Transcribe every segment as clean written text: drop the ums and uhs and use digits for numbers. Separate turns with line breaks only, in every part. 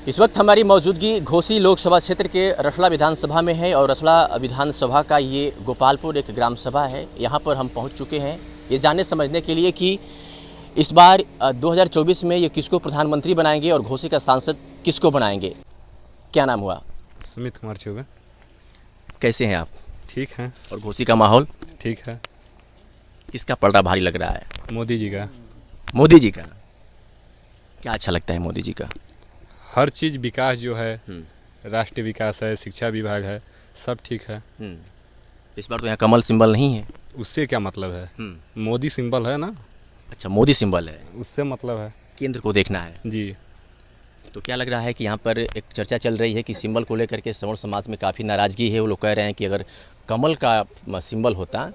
इस वक्त हमारी मौजूदगी घोसी लोकसभा क्षेत्र के रसड़ा विधानसभा में है और रसड़ा विधानसभा का ये गोपालपुर एक ग्राम सभा है। यहाँ पर हम पहुँच चुके हैं ये जानने समझने के लिए कि इस बार 2024 में ये किसको प्रधानमंत्री बनाएंगे और घोसी का सांसद किसको बनाएंगे। क्या नाम हुआ?
सुमित कुमार चौबे।
कैसे हैं आप?
ठीक है।
और घोसी का माहौल
ठीक है।
किसका पलड़ा भारी लग रहा है?
मोदी जी का।
मोदी जी का क्या अच्छा लगता है? मोदी जी का
हर चीज़ विकास जो है, राष्ट्रीय विकास है, शिक्षा विभाग है, सब ठीक है।
इस बार तो यहाँ कमल सिंबल नहीं है।
उससे क्या मतलब है? मोदी सिंबल है ना।
अच्छा, मोदी सिंबल है,
उससे मतलब है
केंद्र को देखना है
जी।
तो क्या लग रहा है कि यहाँ पर एक चर्चा चल रही है कि सिंबल को लेकर के सवर्ण समाज में काफ़ी नाराज़गी है। वो लोग कह रहे हैं कि अगर कमल का सिंबल होता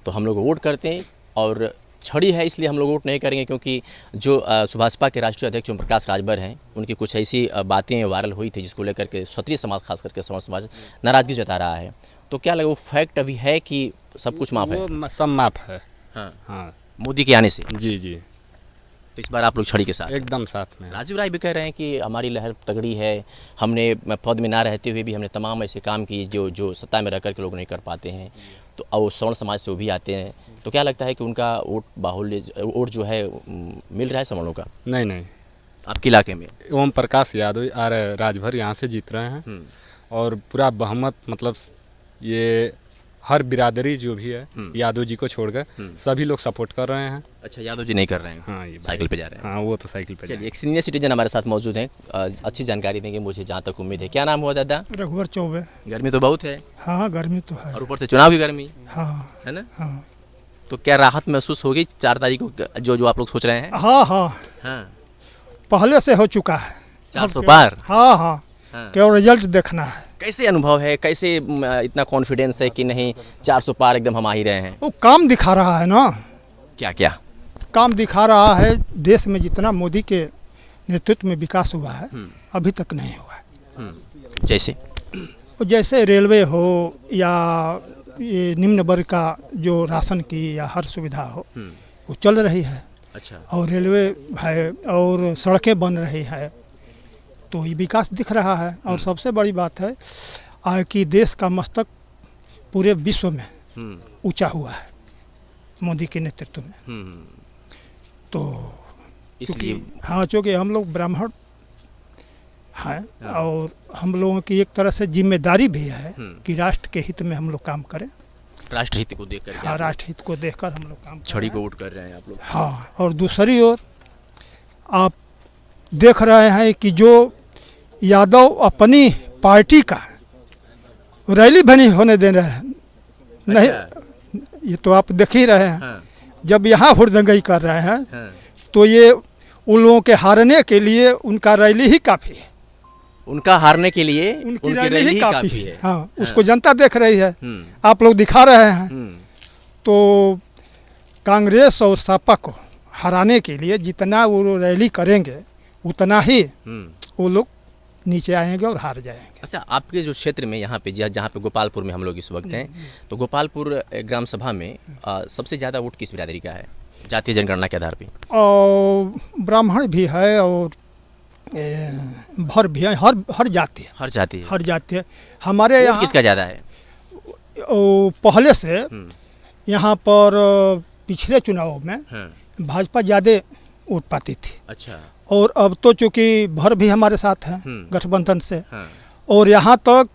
तो हम लोग वोट करते हैं, और छड़ी है इसलिए हम लोग वोट नहीं करेंगे क्योंकि जो सुभाषपा के राष्ट्रीय अध्यक्ष ओम प्रकाश राजभर हैं, उनकी कुछ ऐसी बातें वायरल हुई थी जिसको लेकर के क्षत्रिय समाज, खास करके सवर्ण समाज नाराज़गी जता रहा है। तो क्या लगे वो फैक्ट अभी है कि सब कुछ माफ है?
वो सब माफ है।
हाँ
हाँ,
मोदी के आने से।
जी जी,
तो इस बार आप लोग छड़ी के साथ?
एकदम साथ में।
राजीव राय भी कह रहे हैं कि हमारी लहर तगड़ी है, हमने पद में ना रहते हुए भी हमने तमाम ऐसे काम किए जो सत्ता में रह कर के लोग नहीं कर पाते हैं। तो और सवर्ण समाज से वो भी आते हैं। तो क्या लगता है कि उनका वोट बाहुल्य वोट जो है मिल रहा है सवर्णों का?
नहीं,
आपके इलाके में
ओम प्रकाश यादव और राजभर यहाँ से जीत रहे हैं और पूरा बहुमत, मतलब ये हर बिरादरी जो भी है यादव जी को छोड़कर सभी लोग सपोर्ट कर रहे हैं।
अच्छा, यादव जी नहीं कर रहे हैं?
हाँ, ये
साइकिल पे जा रहे हैं।
हाँ, वो तो साइकिल पे।
चलिए, एक सीनियर सिटीजन हमारे साथ मौजूद हैं, अच्छी जानकारी देंगे मुझे जहाँ तक उम्मीद है। क्या नाम हुआ दादा?
रघुवर चौबे।
गर्मी तो बहुत है।
हाँ, गर्मी तो है,
और ऊपर से चुनाव की गर्मी।
हाँ
है ना?
हाँ
तो क्या राहत महसूस होगी 4 तारीख को जो आप लोग सोच रहे हैं?
हाँ हाँ
हाँ,
पहले से हो चुका है
400 पार।
हाँ हाँ, केवल रिजल्ट देखना है।
कैसे अनुभव है, कैसे इतना कॉन्फिडेंस है कि नहीं 400 पार एकदम हम आ ही रहे हैं?
वो काम दिखा रहा है ना।
क्या क्या
काम दिखा रहा है? देश में जितना मोदी के नेतृत्व में विकास हुआ है अभी तक नहीं हुआ है। जैसे रेलवे हो या ये निम्न वर्ग का जो राशन की या हर सुविधा हो वो चल रही है।
अच्छा।
और रेलवे है और सड़कें बन रही है, तो ये विकास दिख रहा है। और सबसे बड़ी बात है कि देश का मस्तक पूरे विश्व में ऊंचा हुआ है मोदी के नेतृत्व में। तो
इसलिए
हाँ, चूँकि हम लोग ब्राह्मण हैं और हम लोगों की एक तरह से जिम्मेदारी भी है कि राष्ट्र के हित में हम लोग काम करें।
राष्ट्रहित को देख कर?
हाँ, राष्ट्रहित को देखकर हम लोग काम
छड़ी को वोट कर रहे हैं आप लोग?
हाँ, और दूसरी ओर आप देख रहे हैं कि जो यादव अपनी पार्टी का रैली भी नहीं होने दे रहे हैं। नहीं, ये तो आप देख ही रहे हैं। जब यहाँ हुड़दंगई कर रहे हैं तो ये उन लोगों के हारने के लिए उनका रैली ही काफ़ी है।
उनका हारने के लिए
उनकी रैली ही काफ़ी है। हाँ, उसको जनता देख रही है, आप लोग दिखा रहे हैं। तो कांग्रेस और सपा को हराने के लिए जितना वो रैली करेंगे उतना ही वो लोग नीचे आएंगे और हार जाएंगे।
अच्छा, आपके जो क्षेत्र में यहाँ पे जहाँ पे गोपालपुर में हम लोग इस वक्त हैं, तो गोपालपुर ग्राम सभा में सबसे ज़्यादा वोट किस बिरादरी का है जातीय जनगणना के आधार पे?
और ब्राह्मण भी है और भर भी है, हर जाति है। हर जाति है हमारे यहाँ।
किसका ज़्यादा है?
पहले से यहाँ पर पिछले चुनावों में भाजपा ज़्यादा वोट पाती थी।
अच्छा।
और अब तो चूँकि भर भी हमारे साथ है गठबंधन से। और यहाँ तक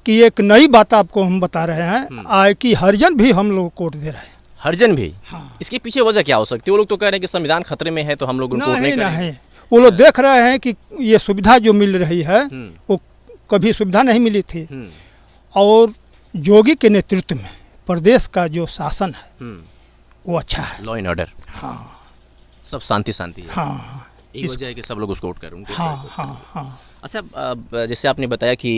कि एक नई बात आपको हम बता रहे हैं कि हरिजन भी हम लोग वोट दे रहे हैं।
हरिजन भी?
हाँ।
इसके पीछे वजह क्या हो सकती है? वो लोग तो कह रहे हैं कि संविधान खतरे में है तो हम लोग उनको वोट नहीं करेंगे।
वो लोग देख रहे हैं कि ये सुविधा जो मिल रही है वो कभी सुविधा नहीं मिली थी। और योगी के नेतृत्व में प्रदेश का जो शासन है वो अच्छा है।
Law and order.
हाँ,
सब शांति है।
हाँ,
यही वजह है कि सब लोग उसको वोट करें।
हाँ हाँ हाँ।
अच्छा, जैसे आपने बताया कि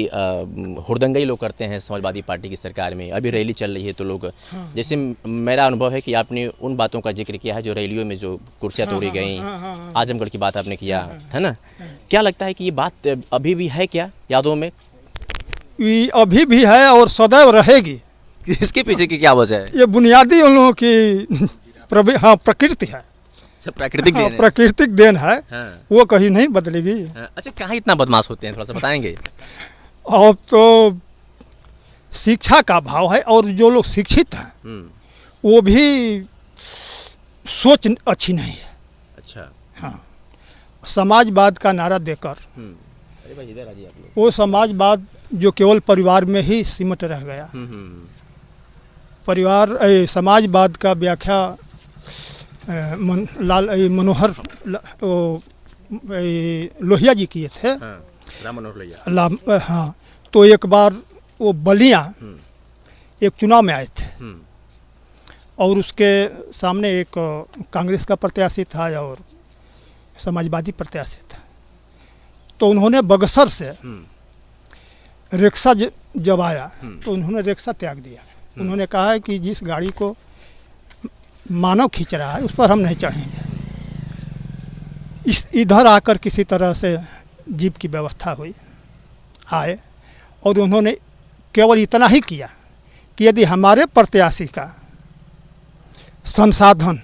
हुड़दंगई लोग करते हैं समाजवादी पार्टी की सरकार में, अभी रैली चल रही है तो लोग जैसे मेरा अनुभव है कि आपने उन बातों का जिक्र किया है जो रैलियों में जो कुर्सियाँ तोड़ी गई, आजमगढ़ की बात आपने किया है ना? क्या लगता है कि ये बात अभी भी है क्या यादों में?
अभी भी है और सदैव रहेगी।
इसके पीछे की क्या वजह है?
ये बुनियादी उन लोगों की प्रकृति है।
अच्छा, प्राकृतिक देन है।
प्राकृतिक देन है,
हाँ।
वो कहीं नहीं बदलेगी।
अच्छा, कहाँ इतना बदमाश होते हैं, थोड़ा सा बताएंगे?
और तो शिक्षा का अभाव है, और जो लोग शिक्षित हैं वो भी सोच अच्छी नहीं है।
अच्छा।
हाँ, समाजवाद का नारा देकर
अरे भाई इधर आ जाइए आप लोग।
वो समाजवाद जो केवल परिवार में ही सीमित रह गया। परिवार समाजवाद का व्याख्या मनोहर लोहिया जी किए थे।
हाँ, राम मनोहर लोहिया।
हाँ, तो एक बार वो बलिया एक चुनाव में आए थे, और उसके सामने एक कांग्रेस का प्रत्याशी था और समाजवादी प्रत्याशी था। तो उन्होंने बक्सर से रिक्शा जब आया तो उन्होंने रिक्शा त्याग दिया। उन्होंने कहा है कि जिस गाड़ी को मानव खींच रहा है उस पर हम नहीं चढ़ेंगे। इधर आकर किसी तरह से जीप की व्यवस्था हुई, आए, और उन्होंने केवल इतना ही किया कि यदि हमारे प्रत्याशी का संसाधन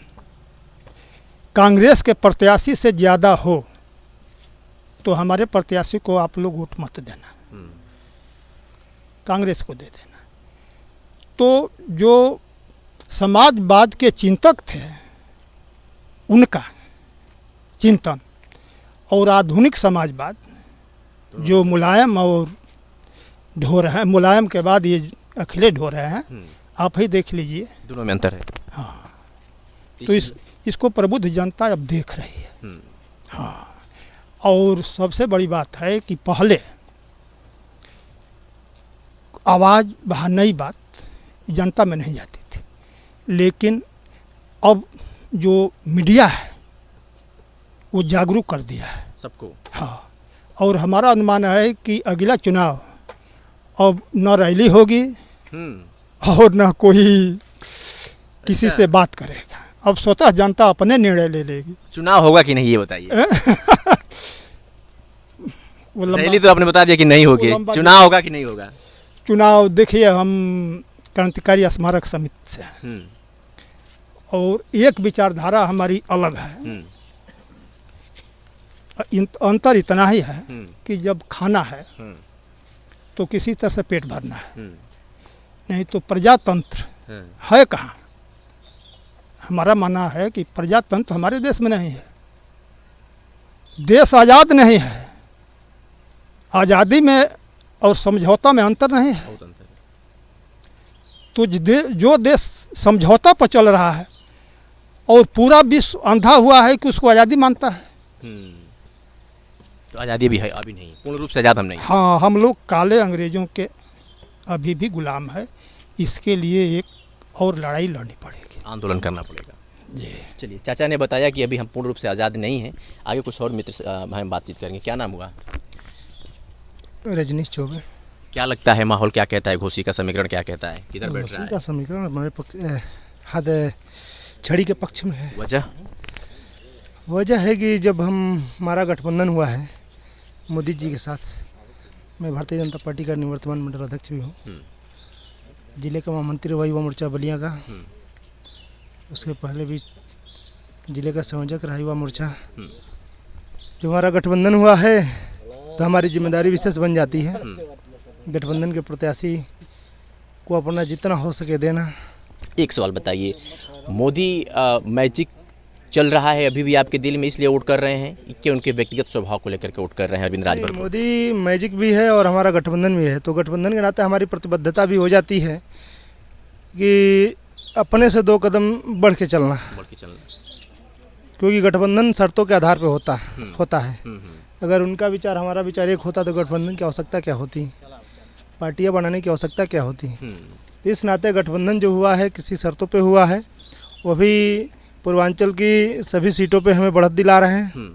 कांग्रेस के प्रत्याशी से ज़्यादा हो तो हमारे प्रत्याशी को आप लोग वोट मत देना, कांग्रेस को दे देना। तो जो समाजवाद के चिंतक थे उनका चिंतन और आधुनिक समाजवाद जो मुलायम और ढो रहे हैं, मुलायम के बाद ये अखिलेश ढो रहे हैं, आप ही देख लीजिए,
दोनों में अंतर है।
हाँ, तो इसको प्रबुद्ध जनता अब देख रही है। हाँ, और सबसे बड़ी बात है कि पहले आवाज़ बाहर नई बात जनता में नहीं जाती थी, लेकिन अब जो मीडिया है वो जागरूक कर दिया है
सबको।
हाँ, और हमारा अनुमान है कि अगला चुनाव अब न रैली होगी और न कोई किसी से बात करेगा। अब स्वतः जनता अपने निर्णय ले लेगी।
चुनाव होगा कि नहीं ये बताइए? रैली तो आपने बता दिया कि नहीं होगी, चुनाव होगा कि नहीं होगा?
चुनाव देखिए, हम क्रांतिकारी स्मारक समिति से हैं और एक विचारधारा हमारी अलग है। अंतर इतना ही है कि जब खाना है तो किसी तरह से पेट भरना है, नहीं तो प्रजातंत्र है कहाँ। हमारा मानना है कि प्रजातंत्र हमारे देश में नहीं है। देश आज़ाद नहीं है, आज़ादी में और समझौता में अंतर नहीं है। तो जो देश समझौता पर चल रहा है और पूरा विश्व अंधा हुआ है कि उसको आज़ादी मानता है,
तो आज़ादी भी है, अभी नहीं पूर्ण रूप से आज़ाद हम नहीं।
हाँ, हम लोग काले अंग्रेजों के अभी भी गुलाम है। इसके लिए एक और लड़ाई लड़नी पड़ेगी,
आंदोलन करना पड़ेगा।
जी
चलिए, चाचा ने बताया कि अभी हम पूर्ण रूप से आज़ाद नहीं हैं। आगे कुछ और मित्र से हम बातचीत करेंगे। क्या नाम हुआ?
रजनीश चौबे।
क्या लगता है, माहौल क्या कहता है? घोसी का समीकरण क्या कहता है? किधर बैठ रहा है?
का समीकरण हमारे पक्ष हद छड़ी के पक्ष में है। वजह है कि जब हमारा गठबंधन हुआ है मोदी जी के साथ, मैं भारतीय जनता पार्टी का निवर्तमान मंडल अध्यक्ष भी हूँ, जिले का महामंत्री रहा युवा मोर्चा बलिया का, उसके पहले भी जिले का संयोजक रहा युवा मोर्चा। जो हमारा गठबंधन हुआ है तो हमारी जिम्मेदारी विशेष बन जाती है गठबंधन के प्रत्याशी को अपना जितना हो सके देना।
एक सवाल बताइए, मोदी मैजिक चल रहा है अभी भी आपके दिल में, इसलिए वोट कर रहे हैं कि उनके व्यक्तिगत स्वभाव को लेकर के वोट कर रहे हैं अरविंद राजभर को?
मोदी मैजिक भी है और हमारा गठबंधन भी है, तो गठबंधन के नाते हमारी प्रतिबद्धता भी हो जाती है कि अपने से 2 कदम बढ़ के चलना, क्योंकि गठबंधन शर्तों के आधार पर होता है। अगर उनका विचार हमारा विचार एक होता तो गठबंधन की आवश्यकता क्या होती, पार्टियां बनाने की आवश्यकता क्या होती। इस नाते गठबंधन जो हुआ है किसी शर्तों पे हुआ है। वो भी पूर्वांचल की सभी सीटों पे हमें बढ़त दिला रहे हैं,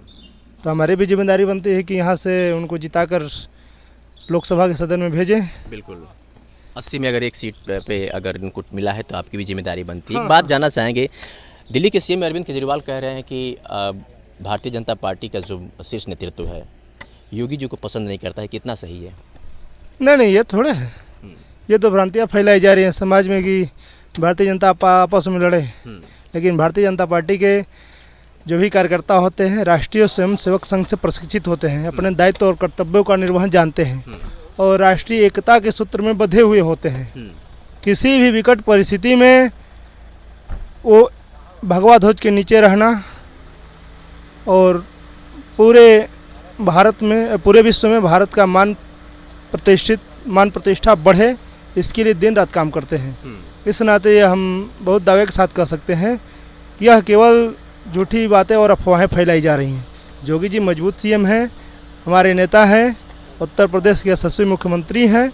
तो हमारी भी जिम्मेदारी बनती है कि यहाँ से उनको जिताकर लोकसभा के सदन में भेजें।
बिल्कुल, 80 में अगर एक सीट पे अगर उनको मिला है तो आपकी भी जिम्मेदारी बनती है। एक बात जानना चाहेंगे, दिल्ली के सीएम अरविंद केजरीवाल कह रहे हैं कि भारतीय जनता पार्टी का जो शीर्ष नेतृत्व है योगी जी को पसंद नहीं करता है, कितना सही है?
नहीं, ये थोड़े है, ये तो भ्रांतियाँ फैलाई जा रही हैं समाज में कि भारतीय जनता आपस में लड़े। लेकिन भारतीय जनता पार्टी के जो भी कार्यकर्ता होते हैं राष्ट्रीय स्वयंसेवक संघ से प्रशिक्षित होते हैं, अपने दायित्व और कर्तव्यों का निर्वहन जानते हैं और राष्ट्रीय एकता के सूत्र में बंधे हुए होते हैं। किसी भी विकट परिस्थिति में वो भगवा ध्वज के नीचे रहना और पूरे भारत में, पूरे विश्व में भारत का मान प्रतिष्ठा बढ़े, इसके लिए दिन रात काम करते हैं। इस नाते हम बहुत दावे के साथ कह सकते हैं कि यह केवल झूठी बातें और अफवाहें फैलाई जा रही हैं। योगी जी मजबूत सीएम हैं, हमारे नेता हैं, उत्तर प्रदेश के यशस्वी मुख्यमंत्री हैं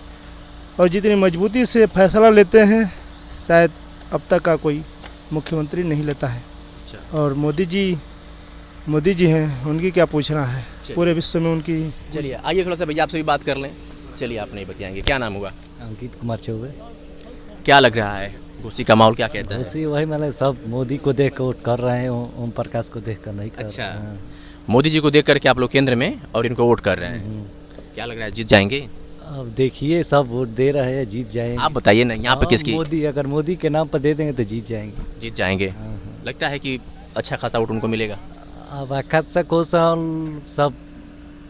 और जितनी मजबूती से फैसला लेते हैं शायद अब तक का कोई मुख्यमंत्री नहीं लेता है। और मोदी जी हैं, उनकी क्या पूछना है, पूरे विश्व में उनकी।
चलिए आइए थोड़ा सा भैया आपसे भी बात कर लें। चलिए आप नहीं बताएंगे, क्या नाम होगा?
अंकित कुमार चौबे।
क्या लग रहा है घोषी का माहौल क्या कहता है?
उसी वही मतलब सब मोदी को देख कर वोट कर रहे हैं, ओम प्रकाश को देख कर नहीं कर
अच्छा।
रहे हैं।
मोदी जी को देख करके आप लोग केंद्र में और इनको वोट कर रहे हैं, क्या लग रहा है जीत जाएंगे?
अब देखिए सब वोट दे रहे हैं, जीत जाएंगे।
आप बताइए ना यहाँ पे
हाँ,
किसकी?
मोदी, अगर मोदी के नाम पर दे देंगे तो जीत जाएंगे।
जीत जाएंगे,
हाँ।
लगता है कि अच्छा खासा वोट उनको मिलेगा।
अब अखत को सब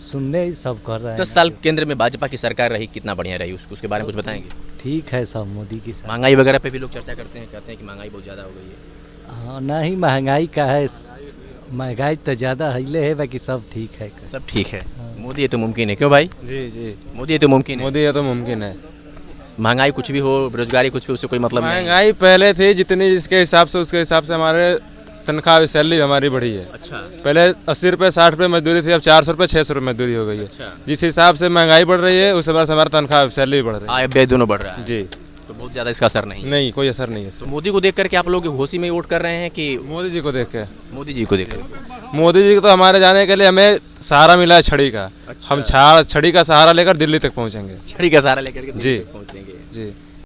सुनने ही सब कर रहे हैं।
10 साल केंद्र में भाजपा की सरकार रही, कितना बढ़िया रही, उसके बारे में कुछ बताएंगे?
ठीक है, सब मोदी की सरकार।
महंगाई वगैरह पे भी लोग चर्चा करते हैं, कहते हैं कि महंगाई बहुत ज़्यादा हो गई है।
हाँ, ना ही महंगाई का है, महंगाई तो ज़्यादा हिले है, बाकी सब ठीक है।
सब ठीक है। मोदी ये तो मुमकिन है, क्यों भाई?
जी
मोदी ये तो मुमकिन है।
मोदी ये तो मुमकिन है।
महंगाई कुछ भी हो, बेरोजगारी कुछ भी, उससे कोई मतलब नहीं।
महंगाई पहले थी जितनी, जिसके हिसाब से उसके हिसाब से हमारे तनख्वाह सैलरी हमारी बढ़ी है।
अच्छा।
पहले 80 रुपये 60 रुपये मजदूरी थी, अब 400 रुपये 600 रुपये मजदूरी हो गई है।
अच्छा।
जिस हिसाब से महंगाई बढ़ रही है उस हिसाब से हमारा तनख्वाह सैलरी बढ़ रही
आय व्यय दोनों बढ़ रहा है
है। जी,
तो बहुत ज़्यादा इसका असर नहीं है।
नहीं कोई असर नहीं है।
तो मोदी को देख करके आप लोग घोषी में वोट कर रहे हैं कि
मोदी जी को देख के,
मोदी जी को देख करके?
मोदी जी को तो हमारे जाने के लिए हमें सहारा मिला है छड़ी का।
अच्छा।
हम छड़ी का सहारा लेकर दिल्ली तक पहुँचेंगे।
छड़ी का सहारा लेकर के
जी।
पहुंचेंगे।
जी।